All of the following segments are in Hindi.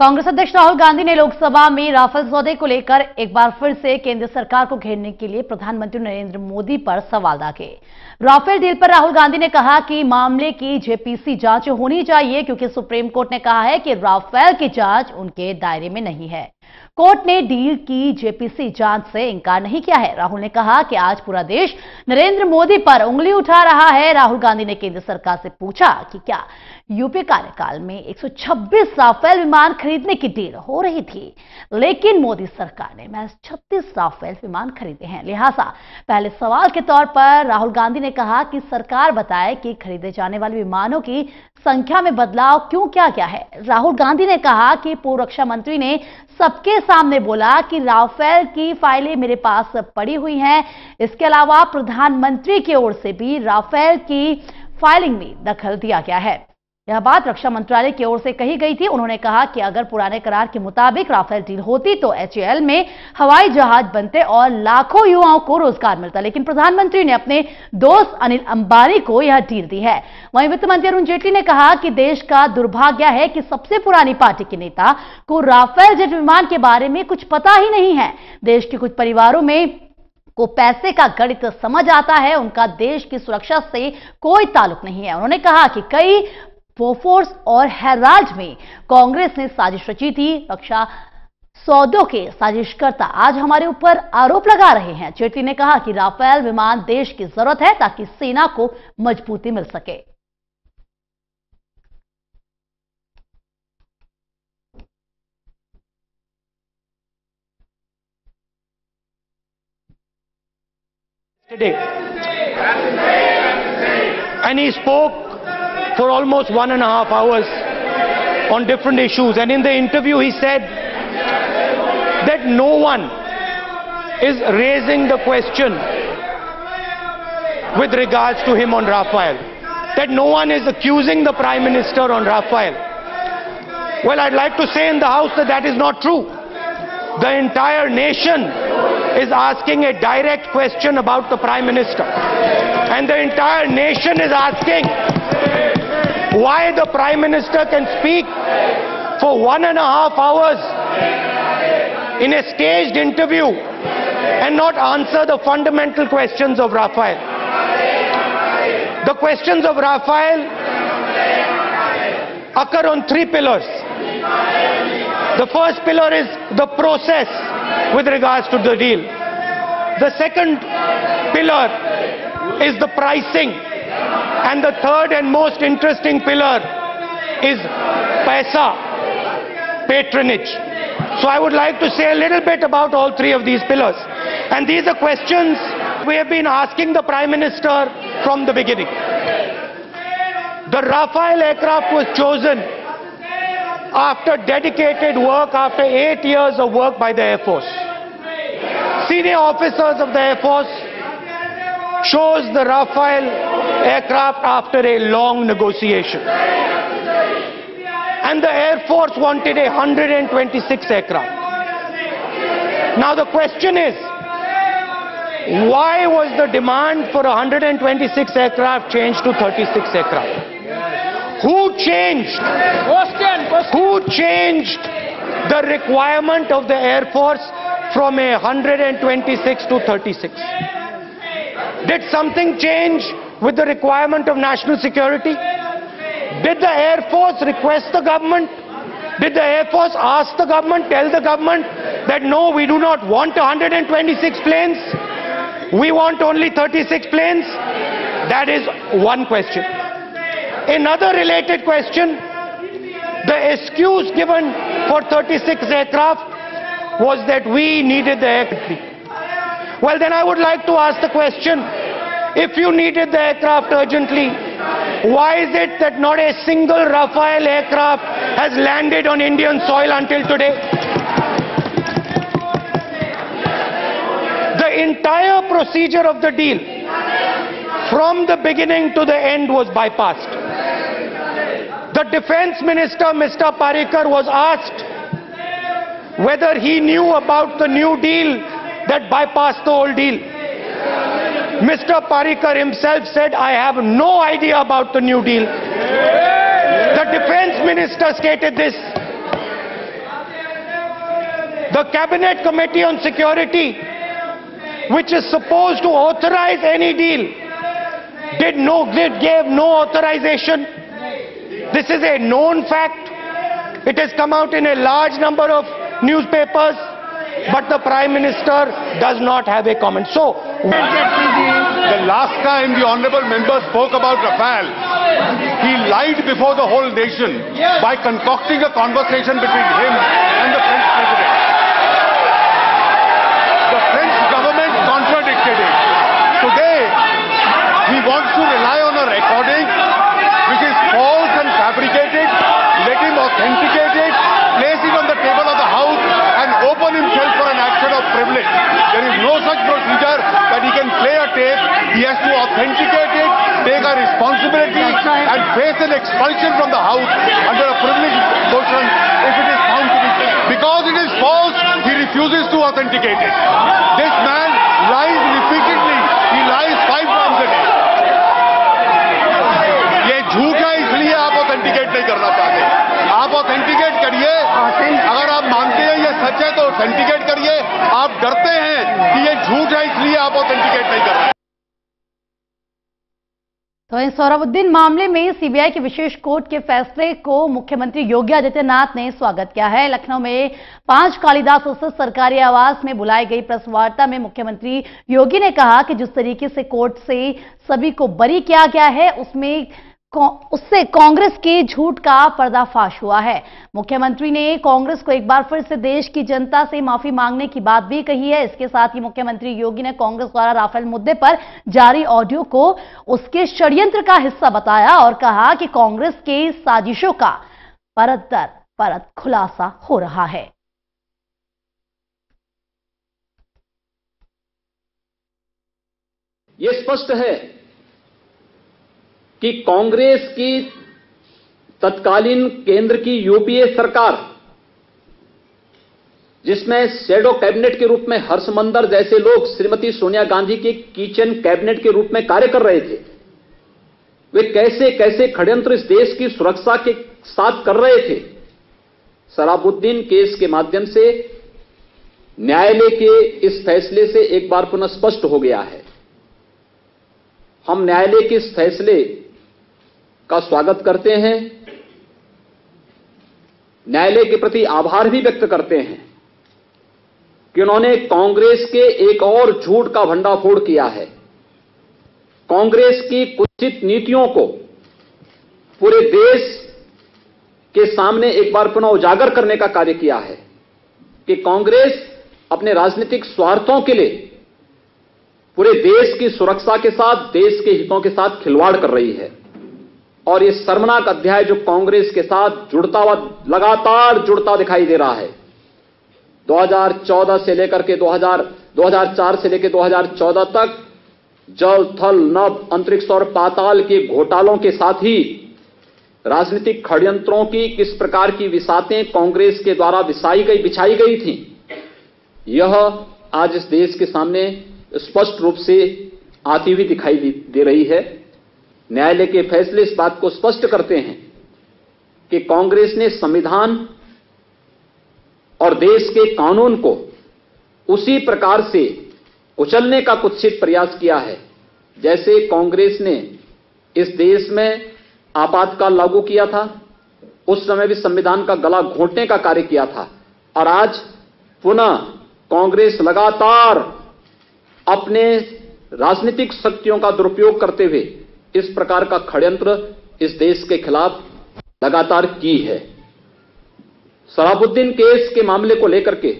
कांग्रेस अध्यक्ष राहुल गांधी ने लोकसभा में राफेल सौदे को लेकर एक बार फिर से केंद्र सरकार को घेरने के लिए प्रधानमंत्री नरेंद्र मोदी पर सवाल दागे। राफेल डील पर राहुल गांधी ने कहा कि मामले की जेपीसी जांच होनी चाहिए क्योंकि सुप्रीम कोर्ट ने कहा है कि राफेल की जांच उनके दायरे में नहीं है। कोर्ट ने डील की जेपीसी जांच से इंकार नहीं किया है। राहुल ने कहा कि आज पूरा देश नरेंद्र मोदी पर उंगली उठा रहा है। राहुल गांधी ने केंद्र सरकार से पूछा कि क्या यूपी कार्यकाल में 126 राफेल विमान खरीदने की डील हो रही थी, लेकिन मोदी सरकार ने महज 36 राफेल विमान खरीदे हैं। लिहाजा पहले सवाल के तौर पर राहुल गांधी ने कहा कि सरकार बताए कि खरीदे जाने वाले विमानों की संख्या में बदलाव क्यों किया गया है। राहुल गांधी ने कहा कि पूर्व रक्षा मंत्री ने सबके सामने बोला कि राफेल की फाइलें मेरे पास पड़ी हुई हैं। इसके अलावा प्रधानमंत्री की ओर से भी राफेल की फाइलिंग में दखल दिया गया है। यह बात रक्षा मंत्रालय की ओर से कही गई थी। उन्होंने कहा कि अगर पुराने करार के मुताबिक राफेल डील होती तो HAL में हवाई जहाज बनते और लाखों युवाओं को रोजगार मिलता, लेकिन प्रधानमंत्री ने अपने दोस्त अनिल अंबानी को यह डील दी है। वहीं वित्त मंत्री अरुण जेटली ने कहा कि देश का दुर्भाग्य है कि सबसे पुरानी पार्टी के नेता को राफेल जेट विमान के बारे में कुछ पता ही नहीं है। देश के कुछ परिवारों में को पैसे का गणित समझ आता है, उनका देश की सुरक्षा से कोई ताल्लुक नहीं है। उन्होंने कहा कि कई बोफोर्स और हेराल्ड में कांग्रेस ने साजिश रची थी। रक्षा सौदों के साजिशकर्ता आज हमारे ऊपर आरोप लगा रहे हैं। जेटली ने कहा कि राफेल विमान देश की जरूरत है ताकि सेना को मजबूती मिल सके। And he spoke for almost 1.5 hours on different issues, and in the interview he said that no one is raising the question with regards to him on Rafael, that no one is accusing the Prime Minister on Rafael. Well, I'd like to say in the House that that is not true. The entire nation is asking a direct question about the Prime Minister, and the entire nation is asking why the Prime Minister can speak for 1.5 hours in a staged interview and not answer the fundamental questions of Rafael. The questions of Rafael occur on 3 pillars. The first pillar is the process with regards to the deal. The second pillar is the pricing. And the third and most interesting pillar is paisa, patronage. So I would like to say a little bit about all 3 of these pillars. And these are questions we have been asking the Prime Minister from the beginning. The Rafale aircraft was chosen after dedicated work, after 8 years of work by the Air Force. Senior officers of the Air Force chose the Rafale aircraft after a long negotiation. And the Air Force wanted 126 aircraft. Now the question is, why was the demand for 126 aircraft changed to 36 aircraft? Who changed? Who changed the requirement of the Air Force from 126 to 36? Did something change with the requirement of national security? Did the Air Force request the government? Did the Air Force ask the government, tell the government that no, we do not want 126 planes, we want only 36 planes? That is one question. Another related question, the excuse given for 36 aircraft was that we needed the aircraft. Well, then I would like to ask the question, if you needed the aircraft urgently, why is it that not a single Rafale aircraft has landed on Indian soil until today? The entire procedure of the deal, from the beginning to the end, was bypassed. The Defence Minister, Mr. Parrikar, was asked whether he knew about the new deal that bypassed the old deal. Mr. Parrikar himself said, I have no idea about the new deal. The Defence Minister stated this. The Cabinet Committee on Security, which is supposed to authorize any deal, gave no authorization. This is a known fact. It has come out in a large number of newspapers, but the Prime Minister does not have a comment. So, the last time the honorable member spoke about Rafale, he lied before the whole nation by concocting a conversation between him and the French president. The French government contradicted it. Today, he wants to rely on a recording which is false and fabricated. Let him authenticate it, place it on the table of the House and open himself for an action of privilege. There is no such procedure that he can play a tape. He has to authenticate it, take a responsibility and face an expulsion from the House under a privileged motion if it is found to be. Because it is false, he refuses to authenticate it. This man lies repeatedly. He lies 5 times a day. ये झूठ है, इसलिए आप ऑथेंटिकेट नहीं करना चाहते. आप ऑथेंटिकेट करिए. अगर आप मानते हैं ये सच है तो ऑथेंटिकेट करिए. आप डरते हैं कि ये झूठ है, इसलिए आप ऑथेंटिकेट नहीं कर रहे. तो इन सोहराबुद्दीन मामले में सीबीआई के विशेष कोर्ट के फैसले को मुख्यमंत्री योगी आदित्यनाथ ने स्वागत किया है. लखनऊ में 5 कालिदास स्थित सरकारी आवास में बुलाई गई प्रेस वार्ता में मुख्यमंत्री योगी ने कहा कि जिस तरीके से कोर्ट से सभी को बरी किया गया है उससे कांग्रेस के झूठ का पर्दाफाश हुआ है. मुख्यमंत्री ने कांग्रेस को एक बार फिर से देश की जनता से माफी मांगने की बात भी कही है. इसके साथ ही मुख्यमंत्री योगी ने कांग्रेस द्वारा राफेल मुद्दे पर जारी ऑडियो को उसके षड्यंत्र का हिस्सा बताया और कहा कि कांग्रेस के साजिशों का परत दर परत खुलासा हो रहा है. यह स्पष्ट है कि कांग्रेस की तत्कालीन केंद्र की यूपीए सरकार, जिसमें शैडो कैबिनेट के रूप में हर्षमंदर जैसे लोग श्रीमती सोनिया गांधी के किचन कैबिनेट के रूप में कार्य कर रहे थे, वे कैसे कैसे षड्यंत्र इस देश की सुरक्षा के साथ कर रहे थे. सोहराबुद्दीन केस के माध्यम से न्यायालय के इस फैसले से एक बार पुनः स्पष्ट हो गया है. हम न्यायालय के इस फैसले का स्वागत करते हैं. न्यायालय के प्रति आभार भी व्यक्त करते हैं कि उन्होंने कांग्रेस के एक और झूठ का भंडाफोड़ किया है. कांग्रेस की कुत्सित नीतियों को पूरे देश के सामने एक बार पुनः उजागर करने का कार्य किया है कि कांग्रेस अपने राजनीतिक स्वार्थों के लिए पूरे देश की सुरक्षा के साथ, देश के हितों के साथ खिलवाड़ कर रही है. और ये शर्मनाक अध्याय जो कांग्रेस के साथ लगातार जुड़ता दिखाई दे रहा है. 2014 से लेकर के 2004 से लेकर 2014 तक जल, थल, नभ, अंतरिक्ष और पाताल के घोटालों के साथ ही राजनीतिक षड्यंत्रों की किस प्रकार की विसातें कांग्रेस के द्वारा बिछाई गई थी, यह आज इस देश के सामने स्पष्ट रूप से आती हुई दिखाई दे रही है. न्यायालय के फैसले इस बात को स्पष्ट करते हैं कि कांग्रेस ने संविधान और देश के कानून को उसी प्रकार से कुचलने का कुत्सित प्रयास किया है जैसे कांग्रेस ने इस देश में आपातकाल लागू किया था. उस समय भी संविधान का गला घोंटने का कार्य किया था. और आज पुनः कांग्रेस लगातार अपने राजनीतिक शक्तियों का दुरुपयोग करते हुए इस प्रकार का षड्यंत्र इस देश के खिलाफ लगातार की है. सोहराबुद्दीन केस के मामले को लेकर के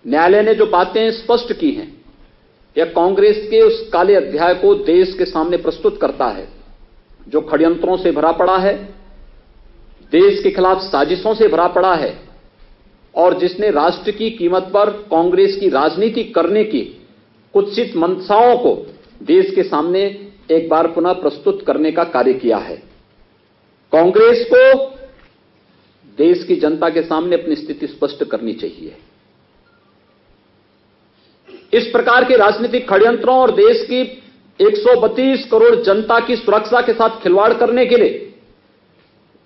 न्यायालय ने जो बातें स्पष्ट की हैं, यह कांग्रेस के उस काले अध्याय को देश के सामने प्रस्तुत करता है जो षड्यंत्रों से भरा पड़ा है, देश के खिलाफ साजिशों से भरा पड़ा है और जिसने राष्ट्र की कीमत पर कांग्रेस की राजनीति करने की कुत्सित मंशाओं को देश के सामने एक बार पुनः प्रस्तुत करने का कार्य किया है. कांग्रेस को देश की जनता के सामने अपनी स्थिति स्पष्ट करनी चाहिए. इस प्रकार के राजनीतिक षड्यंत्रों और देश की 132 करोड़ जनता की सुरक्षा के साथ खिलवाड़ करने के लिए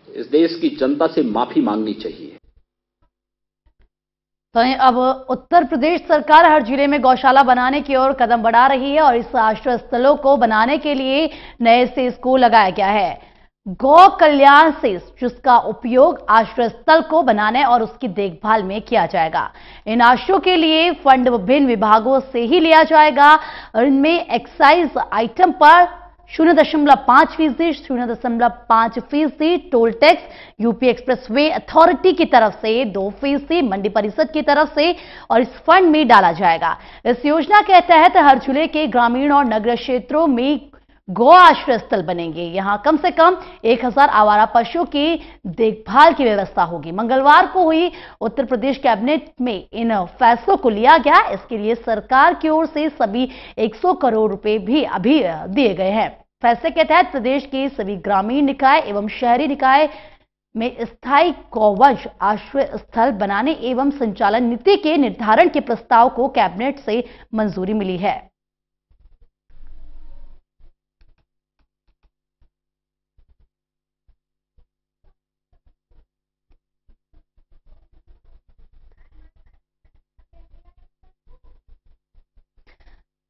इस देश की जनता से माफी मांगनी चाहिए. तो अब उत्तर प्रदेश सरकार हर जिले में गौशाला बनाने की ओर कदम बढ़ा रही है और इस आश्रय स्थलों को बनाने के लिए नए सेज को लगाया गया है गौ कल्याण सेज, जिसका उपयोग आश्रय स्थल को बनाने और उसकी देखभाल में किया जाएगा। इन आश्रयों के लिए फंड विभिन्न विभागों से ही लिया जाएगा और इनमें एक्साइज आइटम पर 0.5%, 0.5% toll tax, UP expressway authority की तरफ से 2%, मंडी परिषद की तरफ से और इस फंड में डाला जाएगा। इस योजना के तहत हर जिले के ग्रामीण और नगर क्षेत्रों में गौ आश्रय स्थल बनेंगे। यहां कम से कम 1000 आवारा पशुओं की देखभाल की व्यवस्था होगी। मंगलवार को हुई उत्तर प्रदेश कैबिनेट में इन फैसलों को लिया गया। इसके लिए सरकार की ओर से सभी 100 करोड़ रुपए भी अभी दिए गए हैं। फैसले के तहत प्रदेश के सभी ग्रामीण निकाय एवं शहरी निकाय में स्थायी गौवंश आश्रय स्थल बनाने एवं संचालन नीति के निर्धारण के प्रस्ताव को कैबिनेट से मंजूरी मिली है।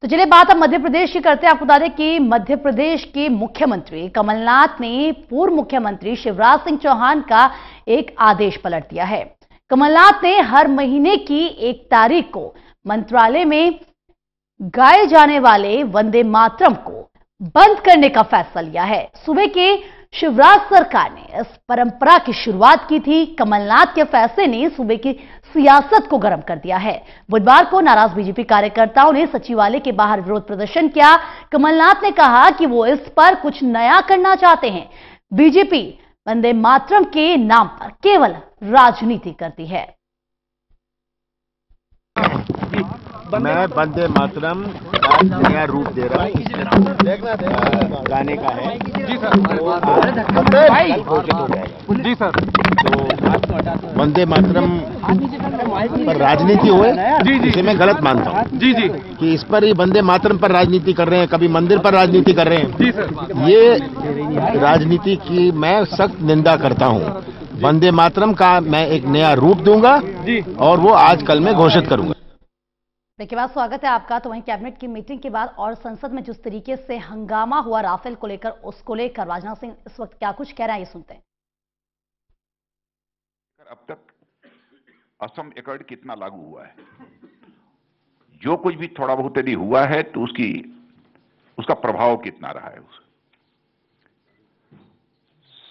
तो चलिए बात अब मध्य प्रदेश की करते हैं। आपको बता दें कि मध्य प्रदेश के मुख्यमंत्री कमलनाथ ने पूर्व मुख्यमंत्री शिवराज सिंह चौहान का एक आदेश पलट दिया है। कमलनाथ ने हर महीने की 1 तारीख को मंत्रालय में गाए जाने वाले वंदे मातरम को बंद करने का फैसला लिया है। सूबे के शिवराज सरकार ने इस परंपरा की शुरुआत की थी। कमलनाथ के फैसले ने सूबे की सियासत को गर्म कर दिया है। बुधवार को नाराज बीजेपी कार्यकर्ताओं ने सचिवालय के बाहर विरोध प्रदर्शन किया। कमलनाथ ने कहा कि वो इस पर कुछ नया करना चाहते हैं। बीजेपी वंदे मातरम के नाम पर केवल राजनीति करती है। मैं वंदे मातरम का नया रूप दे रहा हूँ, गाने का है जी सर। जी सर, तो वंदे मातरम पर राजनीति हुए जी जी, इसे मैं गलत मानता हूँ जी जी, कि इस पर ही वंदे मातरम पर राजनीति कर रहे हैं, कभी मंदिर पर राजनीति कर रहे हैं जी सर। ये राजनीति की मैं सख्त निंदा करता हूँ। वंदे मातरम का मैं एक नया रूप दूंगा जी, और वो आज कल में घोषित करूंगा। देखिए बात, स्वागत है आपका। तो वहीं कैबिनेट की मीटिंग के बाद और संसद में जिस तरीके से हंगामा हुआ राफेल को लेकर, उसको लेकर राजनाथ सिंह इस वक्त क्या कुछ कह रहे हैं, ये सुनते हैं। अब तक असम एकॉर्ड कितना लागू हुआ है, जो कुछ भी थोड़ा बहुत यदि हुआ है तो उसका प्रभाव कितना रहा है।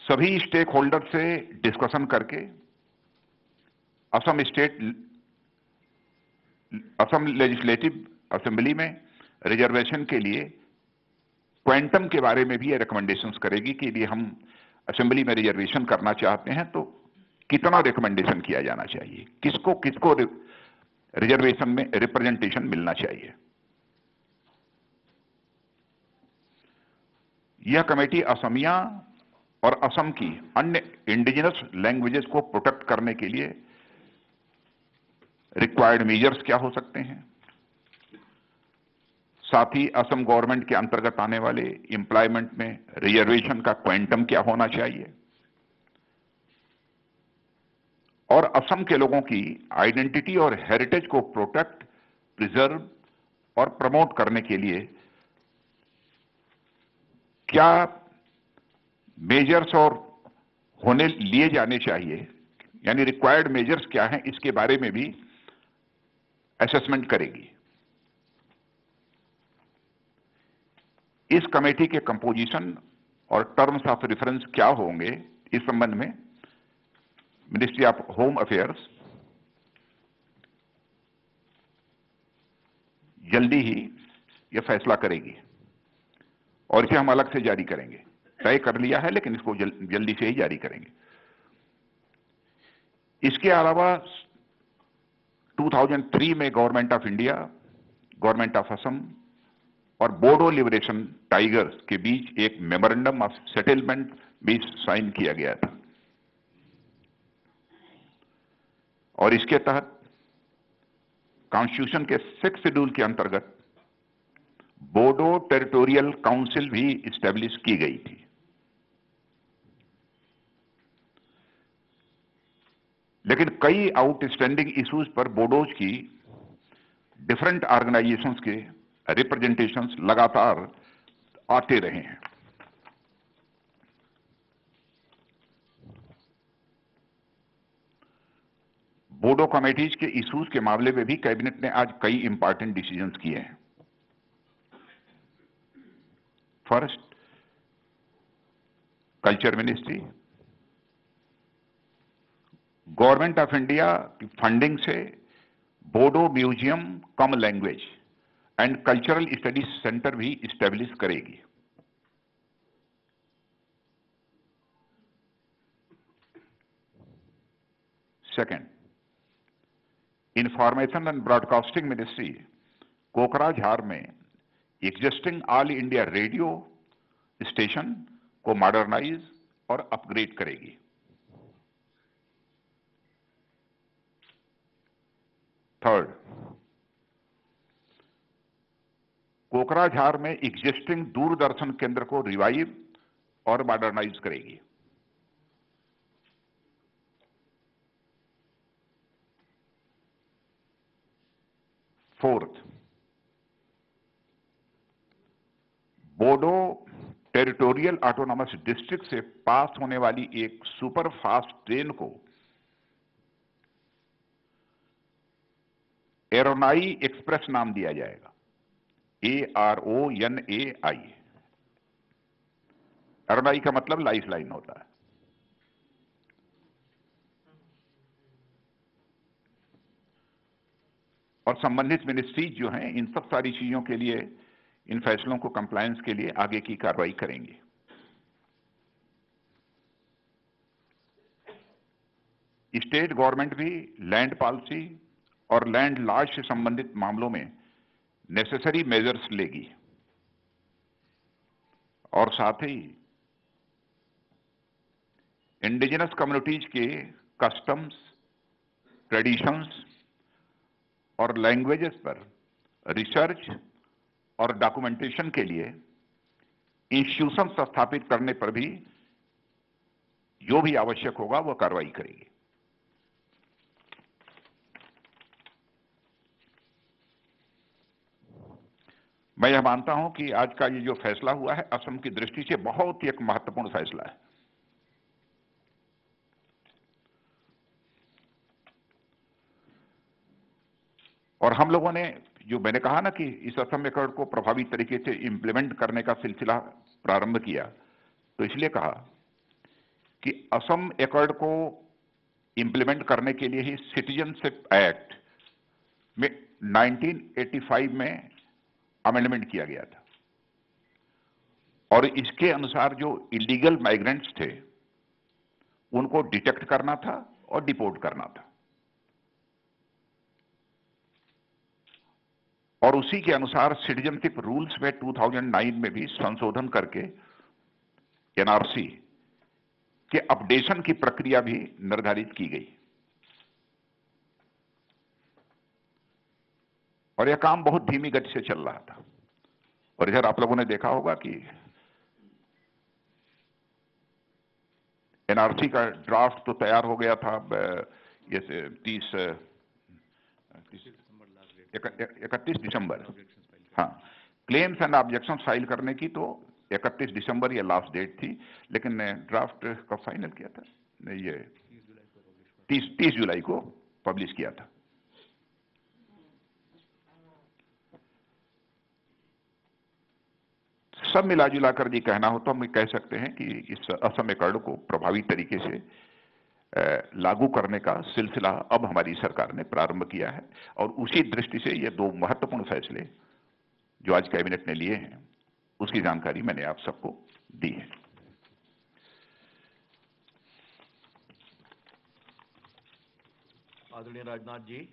सभी स्टेक होल्डर से डिस्कशन करके असम लेजिस्लेटिव असेंबली में रिजर्वेशन के लिए क्वांटम के बारे में भी ये रिकमेंडेशंस करेगी कि यदि हम असेंबली में रिजर्वेशन करना चाहते हैं तो कितना रिकमेंडेशन किया जाना चाहिए, किसको रिजर्वेशन में रिप्रेजेंटेशन मिलना चाहिए। यह कमेटी असमिया और असम की अन्य इंडिजिनस लैंग्वेजेस को प्रोटेक्ट करने के लिए रिक्वायर्ड मेजर्स क्या हो सकते हैं, साथ ही असम गवर्नमेंट के अंतर्गत आने वाले एम्प्लॉयमेंट में रिजर्वेशन का क्वांटम क्या होना चाहिए, और असम के लोगों की आइडेंटिटी और हेरिटेज को प्रोटेक्ट, प्रिजर्व और प्रमोट करने के लिए क्या मेजर्स और लिए जाने चाहिए, यानी रिक्वायर्ड मेजर्स क्या हैं, इसके बारे में भी असेसमेंट करेगी। इस कमेटी के कंपोजिशन और टर्म्स ऑफ रेफरेंस क्या होंगे, इस संबंध में मिनिस्ट्री ऑफ होम अफेयर्स जल्दी ही यह फैसला करेगी और इसे हम अलग से जारी करेंगे। तय कर लिया है लेकिन इसको जल्दी से ही जारी करेंगे। इसके अलावा 2003 में government of India, government of Assam और बोडो लिबरेशन टाइगर्स के बीच एक मेमोरेंडम ऑफ सेटलमेंट भी साइन किया गया था और इसके तहत कॉन्स्टिट्यूशन के 6 शेड्यूल के अंतर्गत बोडो टेरिटोरियल काउंसिल भी इस्टेब्लिश की गई थी। लेकिन कई आउटस्टैंडिंग इश्यूज पर बोडोज की डिफरेंट ऑर्गेनाइजेशंस के रिप्रेजेंटेशंस लगातार आते रहे हैं। बोडो कमेटीज के इश्यूज के मामले में भी कैबिनेट ने आज कई इंपॉर्टेंट डिसीजंस किए हैं। First, culture ministry government of India की फंडिंग से Bodo museum cum language and cultural studies centre भी इस्टेब्लिश करेगी। Second, information and broadcasting ministry Kokrajhar में existing All India Radio station को मॉडर्नाइज और अपग्रेड करेगी। थर्ड, कोकराझार में एग्जिस्टिंग दूरदर्शन केंद्र को रिवाइव और मॉडर्नाइज करेगी। Fourth, Bodo territorial autonomous district से पास होने वाली एक सुपर फास्ट ट्रेन को एरोनाई एक्सप्रेस नाम दिया जाएगा। ARONAI। एरोनाई का मतलब लाइफ लाइन होता है। और संबंधित मिनिस्ट्रीज जो हैं इन सब सारी चीजों के लिए, इन फैसलों को कंप्लायंस के लिए आगे की कार्रवाई करेंगी। स्टेट गवर्नमेंट भी लैंड पॉलिसी और लैंड लॉज से संबंधित मामलों में नेसेसरी मेजर्स लेगी और साथ ही इंडिजिनस कम्युनिटीज के कस्टम्स, ट्रेडिशंस और लैंग्वेजेस पर रिसर्च और डॉक्यूमेंटेशन के लिए इंस्टीट्यूशन स्थापित करने पर भी जो भी आवश्यक होगा वह कार्रवाई करेगी। मैं यह मानता हूं कि आज का ये जो फैसला हुआ है असम की दृष्टि से बहुत ही एक महत्वपूर्ण फैसला है। और हम लोगों ने, जो मैंने कहा ना कि इस असम एकॉर्ड को प्रभावी तरीके से इंप्लीमेंट करने का सिलसिला प्रारंभ किया, तो इसलिए कहा कि असम एकॉर्ड को इंप्लीमेंट करने के लिए ही सिटीजनशिप एक्ट में 1985 में अमेंडमेंट किया गया था और इसके अनुसार जो इलीगल माइग्रेंट्स थे उनको डिटेक्ट करना था और डिपोर्ट करना था। और उसी के अनुसार सिटीजनशिप रूल्स में 2009 में भी संशोधन करके एनआरसी के अपडेशन की प्रक्रिया भी निर्धारित की गई। और यह काम बहुत धीमी गति से चल रहा था। और इधर आप लोगों ने देखा होगा कि एनआरसी का ड्राफ्ट तो तैयार हो गया था, ये 31 दिसंबर। हाँ, क्लेम्स एंड ऑब्जेक्शन फाइल करने की तो 31 दिसंबर ये लास्ट डेट थी, लेकिन ड्राफ्ट कब फाइनल किया था? नहीं, ये 30 जुलाई को पब्लिश किया था। सब मिला जुला कर जी कहना हो तो हम कह सकते हैं कि इस असम एकॉर्ड को प्रभावी तरीके से लागू करने का सिलसिला अब हमारी सरकार ने प्रारंभ किया है। और उसी दृष्टि से ये दो महत्वपूर्ण फैसले जो आज कैबिनेट ने लिए हैं उसकी जानकारी मैंने आप सबको दी है। आदरणीय राजनाथ जी,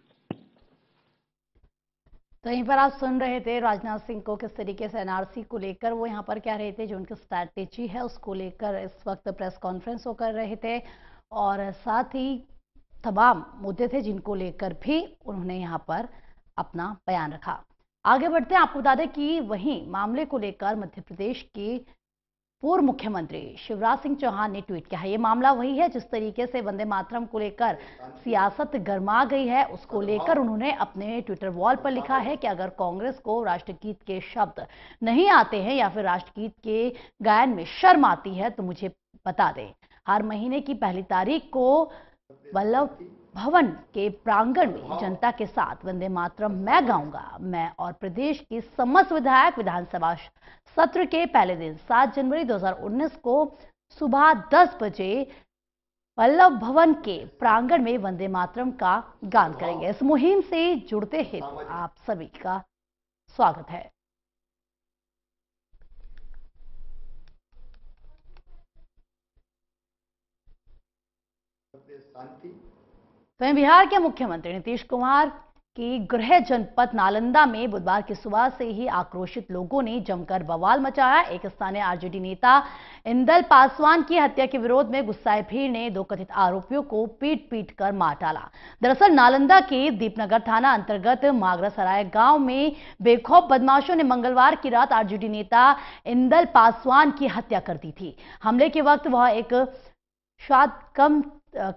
तो यहीं पर आप सुन रहे थे राजनाथ सिंह को किस तरीके से एनआरसी को लेकर वो यहाँ पर कह रहे थे, जो उनकी स्ट्रैटेजी है उसको लेकर इस वक्त प्रेस कॉन्फ्रेंस वो कर रहे थे। और साथ ही तमाम मुद्दे थे जिनको लेकर भी उन्होंने यहाँ पर अपना बयान रखा। आगे बढ़ते हैं, आपको बता दें कि वहीं मामले को लेकर मध्य प्रदेश की पूर्व मुख्यमंत्री शिवराज सिंह चौहान ने ट्वीट किया है। ये मामला वही है जिस तरीके से वंदे मातरम को लेकर सियासत गर्मा गई है, उसको लेकर उन्होंने अपने ट्विटर वॉल पर लिखा है कि अगर कांग्रेस को राष्ट्रगीत के शब्द नहीं आते हैं या फिर राष्ट्रगीत के गायन में शर्म आती है तो मुझे बता दें। हर महीने की 1 तारीख को वल्लभ भवन के प्रांगण में जनता के साथ वंदे मातरम मैं गाऊंगा। मैं और प्रदेश के समस्त विधायक विधानसभा सत्र के पहले दिन 7 जनवरी 2019 को सुबह 10 बजे वल्लभ भवन के प्रांगण में वंदे मातरम का गान करेंगे। इस मुहिम से जुड़ते हेतु आप सभी का स्वागत है। वहीं बिहार के मुख्यमंत्री नीतीश कुमार की गृह जनपद नालंदा में बुधवार की सुबह से ही आक्रोशित लोगों ने जमकर बवाल मचाया। एक स्थानीय आरजेडी नेता इंदल पासवान की हत्या के विरोध में गुस्साए भीड़ ने 2 कथित आरोपियों को पीट कर मार डाला। दरअसल नालंदा के दीपनगर थाना अंतर्गत मागरासराय गांव में बेखौफ बदमाशों ने मंगलवार की रात आरजेडी नेता इंदल पासवान की हत्या कर दी थी। हमले के वक्त वह एक श्राद्ध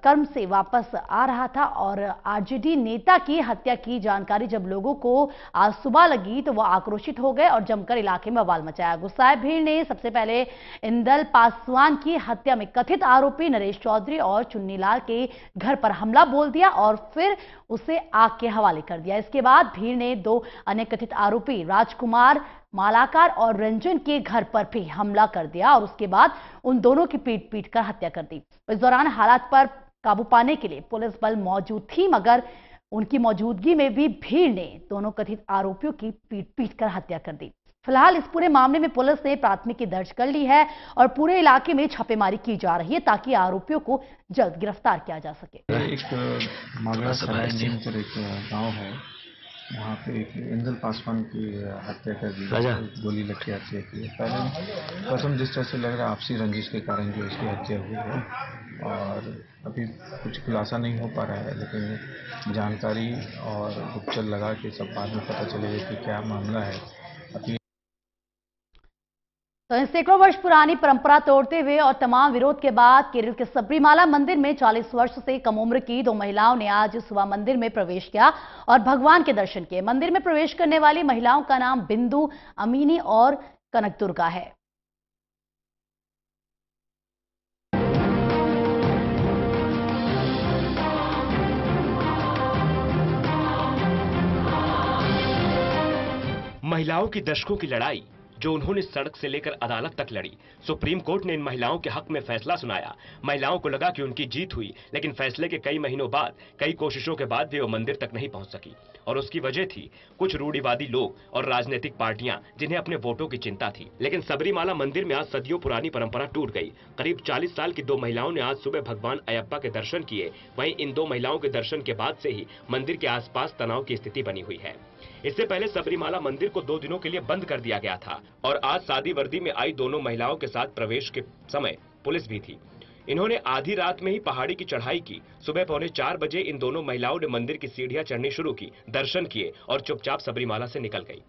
कर्म से वापस आ रहा था और आरजेडी नेता की हत्या की जानकारी जब लोगों को आज सुबह लगी तो वह आक्रोशित हो गए और जमकर इलाके में बवाल मचाया। गुस्साए भीड़ ने सबसे पहले इंदल पासवान की हत्या में कथित आरोपी नरेश चौधरी और चुन्नीलाल के घर पर हमला बोल दिया और फिर उसे आग के हवाले कर दिया। इसके बाद भीड़ ने 2 अन्य कथित आरोपी राजकुमार मालाकार और रंजन के घर पर भी हमला कर दिया और उसके बाद उन दोनों की पीट कर हत्या कर दी। इस दौरान हालात पर काबू पाने के लिए पुलिस बल मौजूद थी, मगर उनकी मौजूदगी में भी भीड़ ने दोनों कथित आरोपियों की पीट कर हत्या कर दी। फिलहाल इस पूरे मामले में पुलिस ने प्राथमिकी दर्ज कर ली है और पूरे इलाके में छापेमारी की जा रही है ताकि आरोपियों को जल्द गिरफ्तार किया जा सके। एक मागरासराय नाम पर एक गाँव है, वहाँ पे एक इंदल पासवान की हत्या कर दी, गोली लग के हत्या की। पहले प्रथम जिस तरह से लग रहा है आपसी रंजिश के कारण जो इसकी हत्या हुई है और अभी कुछ खुलासा नहीं हो पा रहा है, लेकिन जानकारी और गुप्तचर लगा के सब बाद में पता चलेगा कि क्या मामला है। अभी तो सैकड़ों वर्ष पुरानी परंपरा तोड़ते हुए और तमाम विरोध के बाद केरल के सबरीमाला मंदिर में 40 वर्ष से कम उम्र की 2 महिलाओं ने आज सुबह मंदिर में प्रवेश किया और भगवान के दर्शन किए। मंदिर में प्रवेश करने वाली महिलाओं का नाम बिंदु, अमीनी और कनक दुर्गा है। महिलाओं की दशकों की लड़ाई जो उन्होंने सड़क से लेकर अदालत तक लड़ी। सुप्रीम कोर्ट ने इन महिलाओं के हक में फैसला सुनाया। महिलाओं को लगा कि उनकी जीत हुई, लेकिन फैसले के कई महीनों बाद, कई कोशिशों के बाद भी वो मंदिर तक नहीं पहुंच सकी और उसकी वजह थी कुछ रूढ़िवादी लोग और राजनीतिक पार्टियां जिन्हें अपने वोटों की चिंता थी। लेकिन सबरीमाला मंदिर में आज सदियों पुरानी परंपरा टूट गई। करीब 40 साल की 2 महिलाओं ने आज सुबह भगवान अयप्पा के दर्शन किए। वहीं इन 2 महिलाओं के दर्शन के बाद से ही मंदिर के आसपास तनाव की स्थिति बनी हुई है। इससे पहले सबरीमाला मंदिर को 2 दिनों के लिए बंद कर दिया गया था और आज सादी वर्दी में आई दोनों महिलाओं के साथ प्रवेश के समय पुलिस भी थी। इन्होंने आधी रात में ही पहाड़ी की चढ़ाई की। सुबह 3:45 बजे इन दोनों महिलाओं ने मंदिर की सीढ़ियां चढ़नी शुरू की, दर्शन किए और चुपचाप सबरीमाला से निकल गई।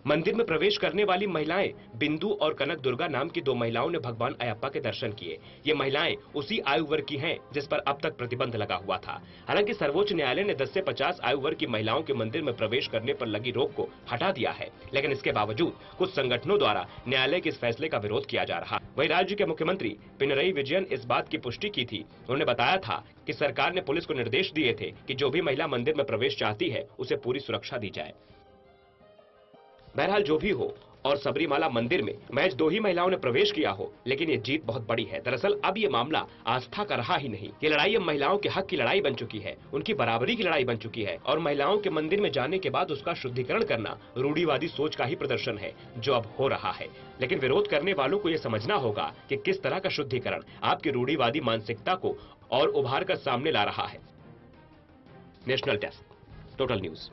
मंदिर में प्रवेश करने वाली महिलाएं बिंदु और कनक दुर्गा नाम की 2 महिलाओं ने भगवान अयप्पा के दर्शन किए। ये महिलाएं उसी आयु वर्ग की हैं जिस पर अब तक प्रतिबंध लगा हुआ था। हालांकि सर्वोच्च न्यायालय ने 10 से 50 आयु वर्ग की महिलाओं के मंदिर में प्रवेश करने पर लगी रोक को हटा दिया है, लेकिन इसके बावजूद कुछ संगठनों द्वारा न्यायालय के इस फैसले का विरोध किया जा रहा। वहीं राज्य के मुख्यमंत्री पिनरई विजयन इस बात की पुष्टि की थी। उन्होंने बताया था कि सरकार ने पुलिस को निर्देश दिए थे कि जो भी महिला मंदिर में प्रवेश चाहती है उसे पूरी सुरक्षा दी जाए। बहरहाल जो भी हो और सबरीमाला मंदिर में महज 2 ही महिलाओं ने प्रवेश किया हो, लेकिन ये जीत बहुत बड़ी है। दरअसल अब ये मामला आस्था का रहा ही नहीं। ये लड़ाई अब महिलाओं के हक की लड़ाई बन चुकी है, उनकी बराबरी की लड़ाई बन चुकी है और महिलाओं के मंदिर में जाने के बाद उसका शुद्धिकरण करना रूढ़िवादी सोच का ही प्रदर्शन है जो अब हो रहा है। लेकिन विरोध करने वालों को यह समझना होगा कि किस तरह का शुद्धिकरण आपकी रूढ़िवादी मानसिकता को और उभार कर सामने ला रहा है। National desk, total news.